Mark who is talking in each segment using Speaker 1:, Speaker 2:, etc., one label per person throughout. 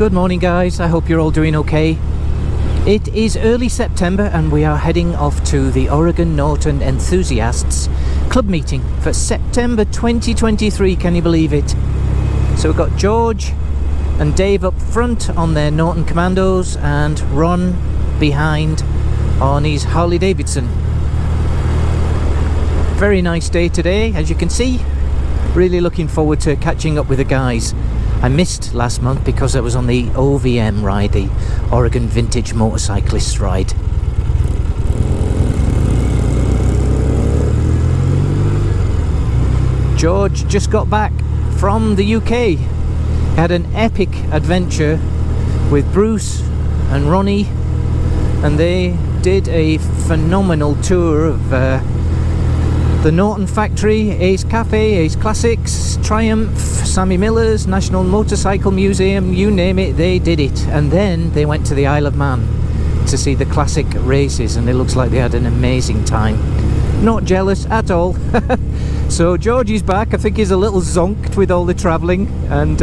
Speaker 1: Good morning guys, I hope you're all doing okay. It is early September and we are heading off to the Oregon Norton Enthusiasts club meeting for September 2023, can you believe it? So we've got George and Dave up front on their Norton Commandos and Ron behind on his Harley Davidson. Very nice day today, as you can see. Really looking forward to catching up with the guys. I missed last month because I was on the OVM Ride, the Oregon Vintage Motorcyclists Ride. George just got back from the UK. Had an epic adventure with Bruce and Ronnie, and they did a phenomenal tour of the Norton factory, Ace Cafe, Ace Classics, Triumph, Sammy Miller's, National Motorcycle Museum, you name it, they did it. And then they went to the Isle of Man to see the classic races, and it looks like they had an amazing time. Not jealous at all. So George is back. I think he's a little zonked with all the travelling, and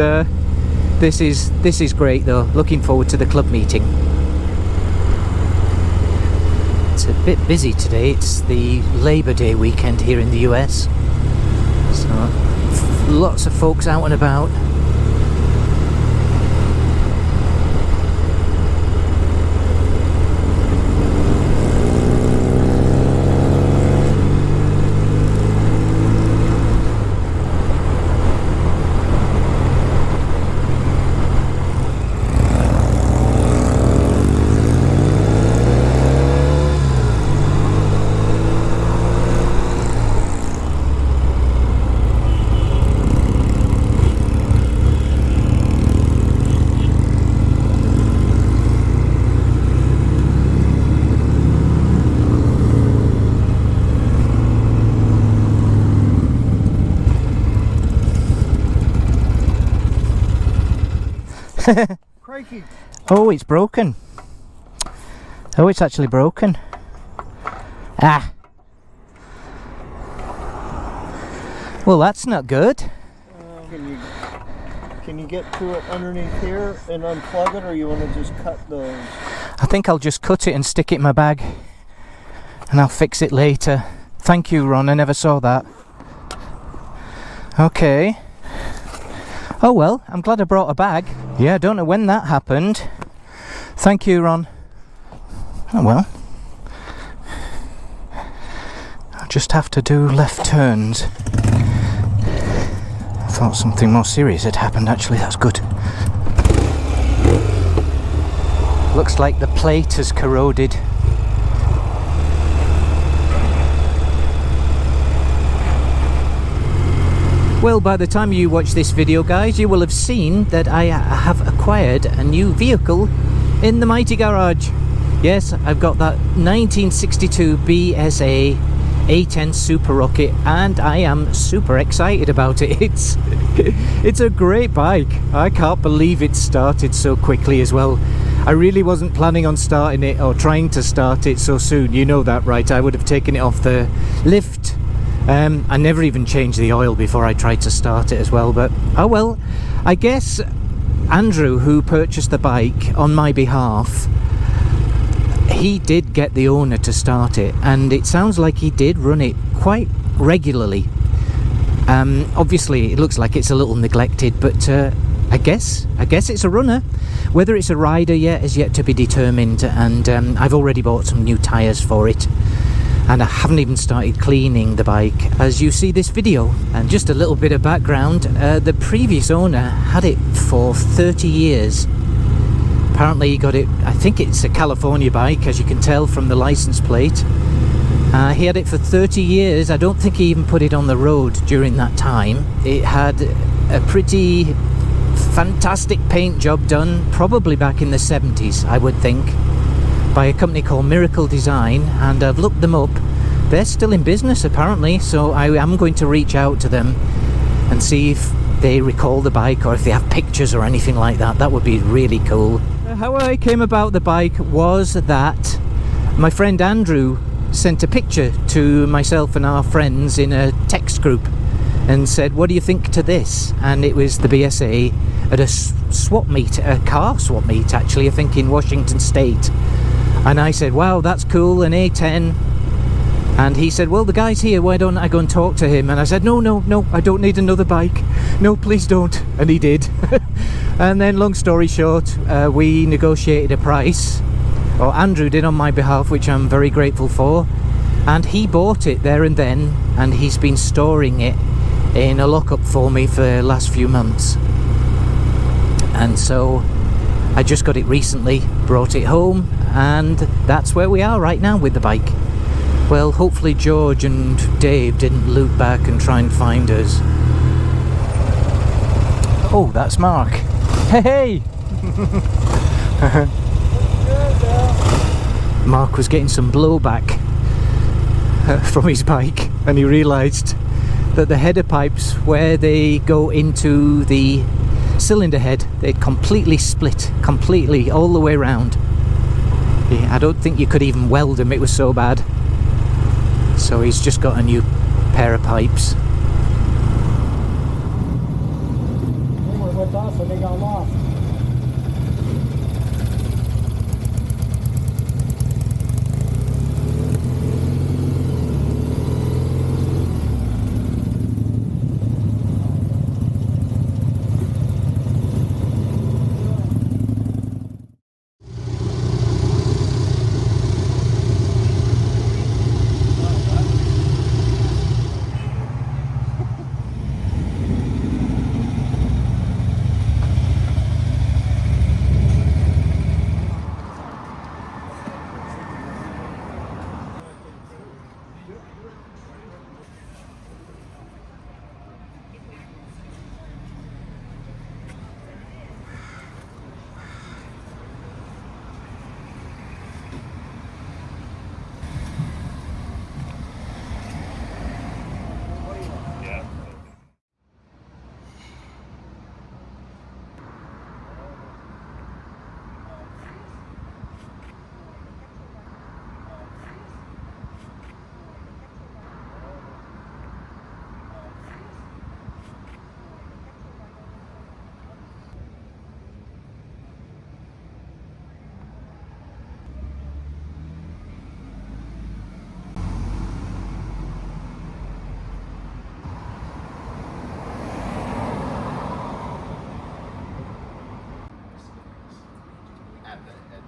Speaker 1: this is great though. Looking forward to the club meeting. It's a bit busy today. It's the Labor Day weekend here in the US, so lots of folks out and about.
Speaker 2: Crikey.
Speaker 1: Oh, it's broken. Oh, it's actually broken. Ah. Well, that's not good.
Speaker 2: Can you get to it underneath here and unplug it, or you want to just cut those?
Speaker 1: I think I'll just cut it and stick it in my bag, and I'll fix it later. Thank you, Ron, I never saw that. Okay. Oh well, I'm glad I brought a bag. Yeah, I don't know when that happened. Thank you, Ron. Oh well. I'll just have to do left turns. I thought something more serious had happened, actually. That's good. Looks like the plate has corroded. Well, by the time you watch this video, guys, you will have seen that I have acquired a new vehicle in the mighty garage. Yes, I've got that 1962 BSA A10 Super Rocket, and I am super excited about it. It's a great bike. I can't believe it started so quickly as well. I really wasn't planning on starting it or trying to start it so soon. You know that, right? I would have taken it off the lift. I never even changed the oil before I tried to start it as well, but oh well. I guess Andrew, who purchased the bike on my behalf, he did get the owner to start it, and it sounds like he did run it quite regularly. Obviously it looks like it's a little neglected, but I guess it's a runner. Whether it's a rider yet is yet to be determined, and I've already bought some new tyres for it. And I haven't even started cleaning the bike as you see this video. And just a little bit of background, the previous owner had it for 30 years. Apparently he got it, I think it's a California bike, as you can tell from the license plate. He had it for 30 years. I don't think he even put it on the road during that time. It had a pretty fantastic paint job done, probably back in the 70s, I would think, by a company called Miracle Design, and I've looked them up. They're still in business apparently, so I am going to reach out to them and see if they recall the bike or if they have pictures or anything like that. That would be really cool. How I came about the bike was that my friend Andrew sent a picture to myself and our friends in a text group and said, what do you think to this? And it was the BSA at a swap meet, a car swap meet actually, I think in Washington State. And I said, wow, that's cool, an A10. And he said, well, the guy's here, why don't I go and talk to him? And I said, no, I don't need another bike. No, please don't. And he did. And then, long story short, we negotiated a price, or Andrew did on my behalf, which I'm very grateful for. And he bought it there and then, and he's been storing it in a lockup for me for the last few months. And so I just got it recently, brought it home, and that's where we are right now with the bike. Well, hopefully George and Dave didn't loop back and try and find us. Oh, that's Mark. Hey! Mark was getting some blowback from his bike, and he realised that the header pipes where they go into the cylinder head, they'd completely split, completely, all the way around. I don't think you could even weld them, it was so bad. So he's just got a new pair of pipes.
Speaker 3: They were with us and they got lost.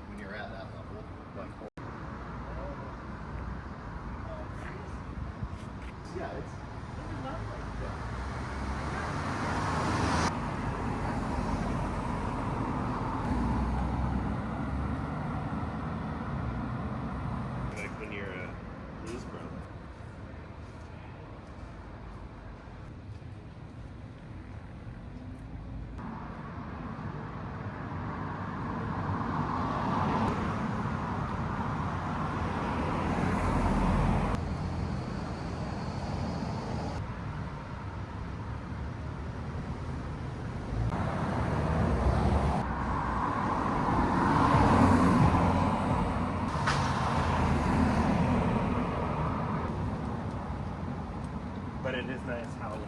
Speaker 4: When you're at that level, like, yeah, it's not like that. Like when you're a blues brother. But it is nice how like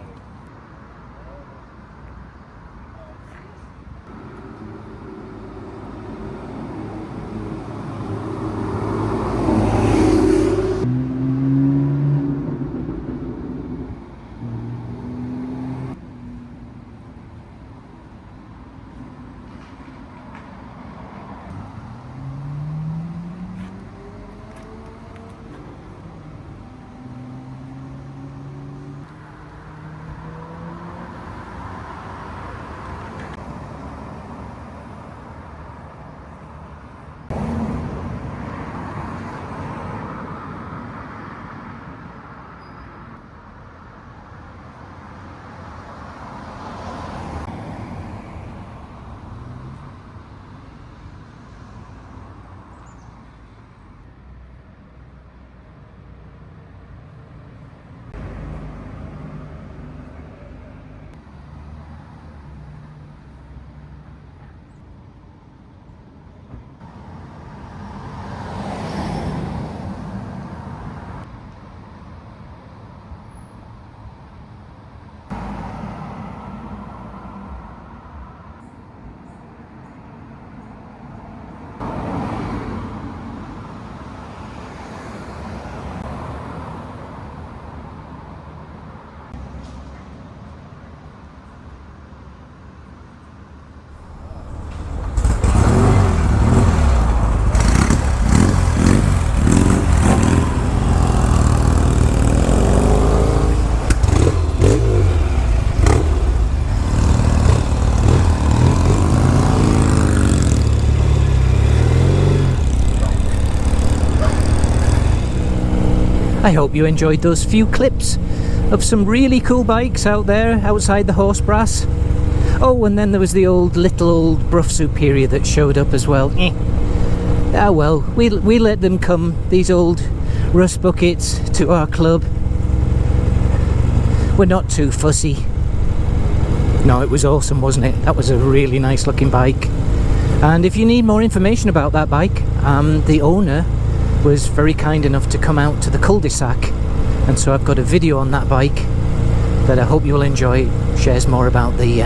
Speaker 1: I hope you enjoyed those few clips of some really cool bikes out there outside the horse brass. Oh, and then there was the little old Brough Superior that showed up as well. Ah well, we let them come, these old rust buckets, to our club. We're not too fussy. No, it was awesome, wasn't it? That was a really nice looking bike. And if you need more information about that bike, the owner was very kind enough to come out to the cul-de-sac, and so I've got a video on that bike that I hope you'll enjoy. It shares more about the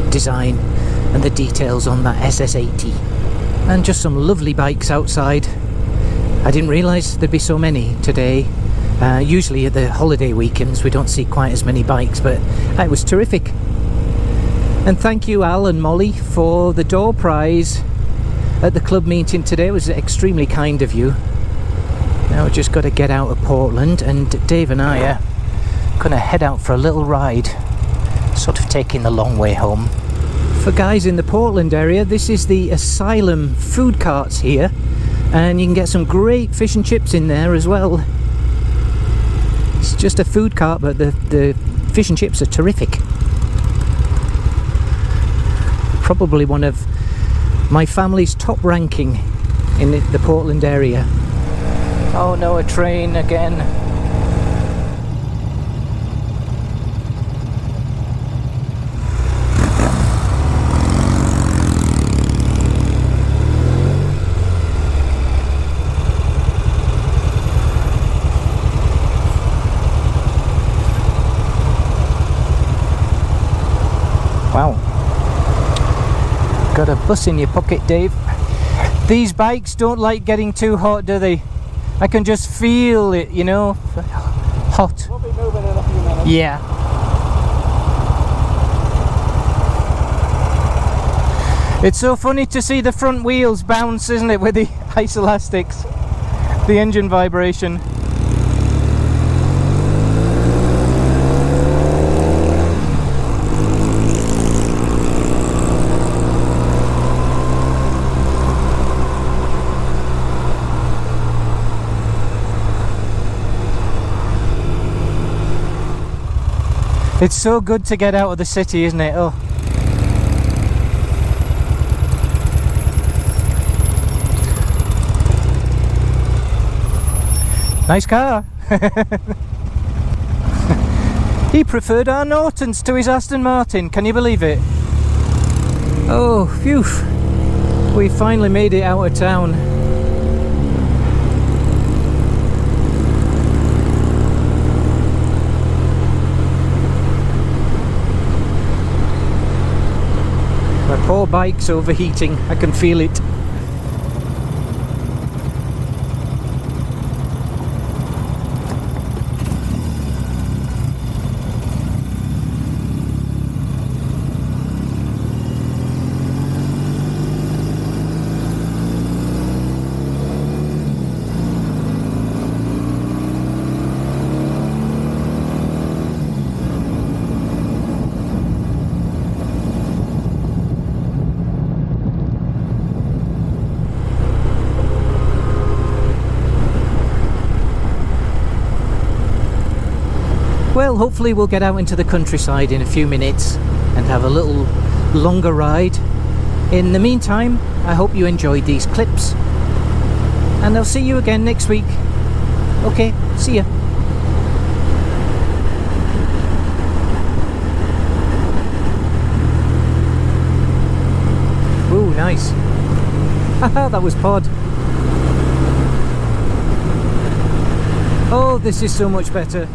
Speaker 1: design and the details on that SS80. And just some lovely bikes outside. I didn't realise there'd be so many today. Usually at the holiday weekends we don't see quite as many bikes, but it was terrific. And thank you, Al and Molly, for the door prize at the club meeting today. It was extremely kind of you. Now we've just got to get out of Portland, and Dave and I are going to head out for a little ride, sort of taking the long way home. For guys in the Portland area, this is the Asylum food carts here, and you can get some great fish and chips in there as well. It's just a food cart, but the fish and chips are terrific. Probably one of my family's top ranking in the Portland area. Oh no, a train again. Wow. Got a bus in your pocket, Dave. These bikes don't like getting too hot, do they? I can just feel it, you know, hot.
Speaker 3: We'll be moving in a few minutes.
Speaker 1: Yeah. It's so funny to see the front wheels bounce, isn't it, with the ice elastics, the engine vibration. It's so good to get out of the city, isn't it? Oh. Nice car. He preferred our Nortons to his Aston Martin, can you believe it? Oh, phew. We finally made it out of town. My poor bike's overheating, I can feel it. Well, hopefully we'll get out into the countryside in a few minutes and have a little longer ride. In the meantime, I hope you enjoyed these clips, and I'll see you again next week. Okay, see ya. Ooh, nice. Haha, that was pod. Oh, this is so much better.